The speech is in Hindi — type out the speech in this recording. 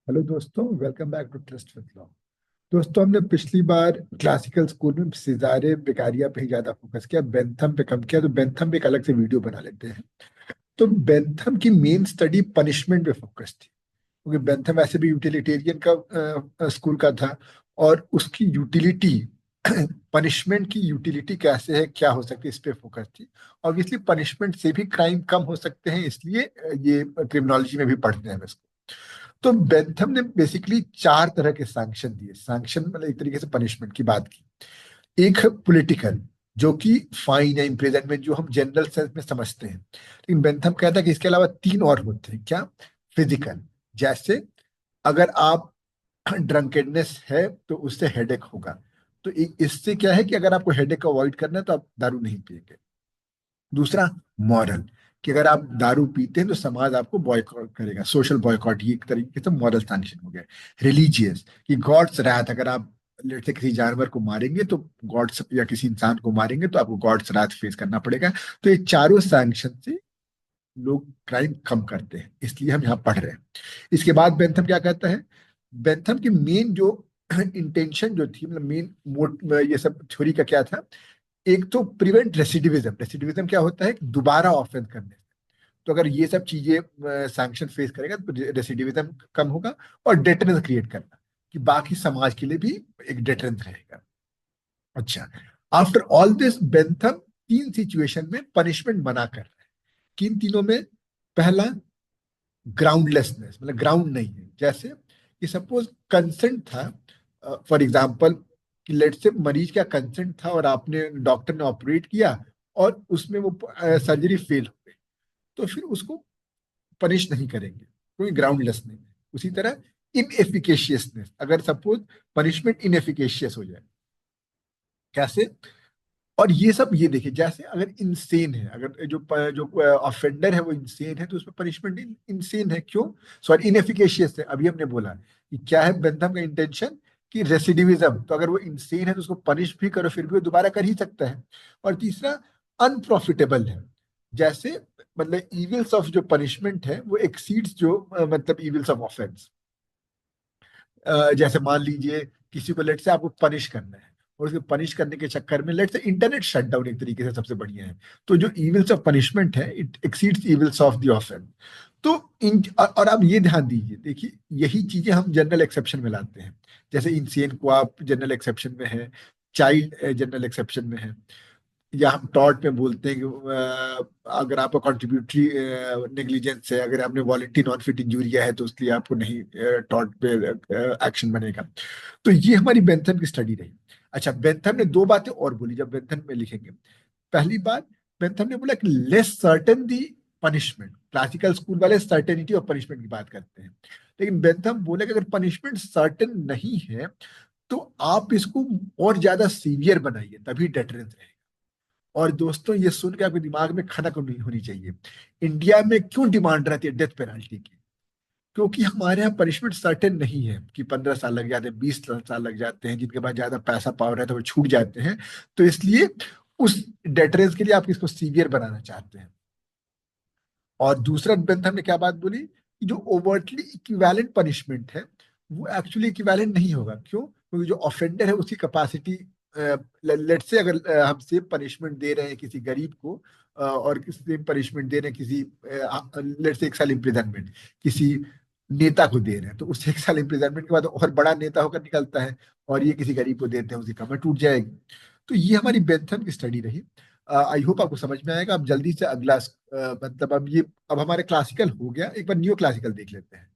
हेलो दोस्तों, welcome back to Trust with Law. दोस्तों, हमने पिछली बार क्लासिकल स्कूल में सिजारे बेकारिया पे ही ज्यादा फोकस किया, बेंथम पे कम किया। तो बेंथम पे एक अलग से वीडियो बना लेते हैं। तो बेंथम की मेन स्टडी पनिशमेंट पे फोकस थी, क्योंकि बेंथम वैसे भी यूटिलिटेरियन का स्कूल का था। और उसकी यूटिलिटी पनिशमेंट की यूटिलिटी कैसे है, क्या हो सकती है, इस पे फोकस थी। ऑब्वियसली पनिशमेंट से भी क्राइम कम हो सकते हैं, इसलिए ये क्रिमिनोलॉजी में भी पढ़ते हैं हम इसको। तो बेंथम ने बेसिकली चार तरह के सैंक्शन दिए। सैंक्शन मतलब एक तरीके से पनिशमेंट की बात की। एक है पॉलिटिकल, जो कि फाइन या इम्प्रिजनमेंट, जो हम जनरल सेंस में समझते हैं। लेकिन बेंथम कहता है कि इसके अलावा तीन और होते हैं। क्या? फिजिकल, जैसे अगर आप ड्रंकेडनेस है तो उससे हेडेक होगा। तो इससे क्या है कि अगर आपको हेडेक को अवॉइड करना है तो आप दारू नहीं पिएंगे। दूसरा, मॉरल, कि अगर आप दारू पीते हैं तो समाज आपको बॉयकॉट करेगा, सोशल बॉयकॉट, ये एक तरीके से मॉरल सैंक्शन हो गया। रिलीजियस, कि गॉड्स रात, अगर आप लेट से किसी जानवर को मारेंगे तो गॉड्स, या किसी इंसान को मारेंगे तो आपको गॉड्स रात फेस करना पड़ेगा। तो ये चारों सैंक्शन से लोग क्राइम कम करते हैं, इसलिए हम यहाँ पढ़ रहे हैं। इसके बाद बेंथम क्या कहता है? बेंथम की मेन जो इंटेंशन जो थी, मतलब मेन मोट ये सब थ्योरी का क्या था? एक तो प्रिवेंट रेसिडिविज्म। रेसिडिविज्म क्या होता है? कि दोबारा ऑफेंस करने से। तो अगर ये सब चीजें सैंक्शन फेस करेगा तो रेसिडिविज्म कम होगा। और डेटरेंस क्रिएट करना, कि बाकी समाज के लिए भी एक डेटरेंस रहेगा। अच्छा, आफ्टर ऑल दिस बेंथम तीन सिचुएशन में पनिशमेंट मना कर रहा है। किन तीनों में? पहला, ग्राउंडलेसनेस, मतलब ग्राउंड नहीं है। जैसे कि सपोज कंसेंट था, फॉर एग्जांपल, कि लेट से मरीज का कंसेंट था और आपने, डॉक्टर ने ऑपरेट किया और उसमें वो सर्जरी फेल हो गई, तो फिर उसको पनिश नहीं करेंगे, क्योंकि ग्राउंडलेस नहीं है। उसी तरह इनएफिकेशियसनेस, अगर सपोज पनिशमेंट इनएफिकेशियस हो जाए। कैसे? और ये सब, ये देखिए, जैसे अगर इंसेन है, अगर जो ऑफेंडर है वो इंसेन है, तो उसमें पनिशमेंट इंसेन है। क्यों? सॉरी, इनएफिकेशियस है। अभी हमने बोला कि क्या है बेंथम का इंटेंशन, कि रेसिडिविज्म, तो अगर वो इंसेन है तो उसको पनिश भी करो फिर भी वो दोबारा कर ही सकता है। और तीसरा, अनप्रॉफिटेबल है। जैसे मतलब इविल्स ऑफ जो पनिशमेंट है वो एक्सीड्स जो मतलब इविल्स ऑफ ऑफेंस। जैसे मान लीजिए किसी को लेट से आपको पनिश करना है, और उसको पनिश करने के चक्कर में लेट से इंटरनेट शट डाउन एक तरीके से सबसे बढ़िया है। तो जो इविल्स ऑफ पनिशमेंट है, it exceeds evils of the offence. तो और आप ये ध्यान दीजिए, देखिए यही चीजें हम जनरल एक्सेप्शन में लाते हैं। जैसे इंसेन को आप जनरल एक्सेप्शन में है, चाइल्ड जनरल एक्सेप्शन में है। या हम टॉर्ट में बोलते हैं कि अगर आपका कॉन्ट्रीब्यूटरी नेग्लिजेंस है, अगर आपने वॉलंटरी नॉन फिट इंजूरिया है तो इसलिए आपको नहीं टॉर्ट पे एक्शन बनेगा। तो ये हमारी बेंथम की स्टडी रही। अच्छा, बेंथम ने दो बातें और बोली जब बेंथम में लिखेंगे। पहली बात, बेंथम ने बोला कि लेस सर्टेन दी पनिशमेंट। क्लासिकल स्कूल वाले सर्टेनिटी ऑफ पनिशमेंट की बात करते हैं, लेकिन बेंथम बोले कि अगर पनिशमेंट सर्टेन नहीं है तो आप इसको और ज्यादा सीवियर बनाइए, तभी डेटरेंस रहेगा। और दोस्तों, ये सुन के आपके दिमाग में खनक होनी होनी चाहिए। इंडिया में क्यों डिमांड रहती है डेथ पेनल्टी की? क्योंकि हमारे यहाँ पनिशमेंट सर्टेन नहीं है, कि 15 साल लग जाते हैं, 20 साल लग जाते हैं, जिनके पास ज्यादा पैसा पावर है तो वो छूट जाते हैं। तो इसलिए उस डेटरेंस के लिए आप इसको सीवियर बनाना चाहते हैं। और दूसरा बेंथम हमने क्या बात बोली, कि जो ओवरटली इक्विवेलेंट पनिशमेंट है वो एक्चुअली इक्विवेलेंट नहीं होगा। क्यों? क्योंकि जो ऑफेंडर है उसकी कैपेसिटी, लेट से अगर हम सेम पनिशमेंट दे रहे हैं किसी गरीब को, और सेम पनिशमेंट दे रहे हैं किसी, लेट से 1 साल इम्प्रिजनमेंट किसी नेता को दे रहे हैं, तो उस 1 साल इम्प्रिजनमेंट के बाद और बड़ा नेता होकर निकलता है, और ये किसी गरीब को देते हैं, उसकी कमर टूट जाएगी। तो ये हमारी बेंथम की स्टडी रही। आई होप आपको समझ में आएगा। अब जल्दी से अगला मतलब अब हमारे क्लासिकल हो गया, एक बार न्यू क्लासिकल देख लेते हैं।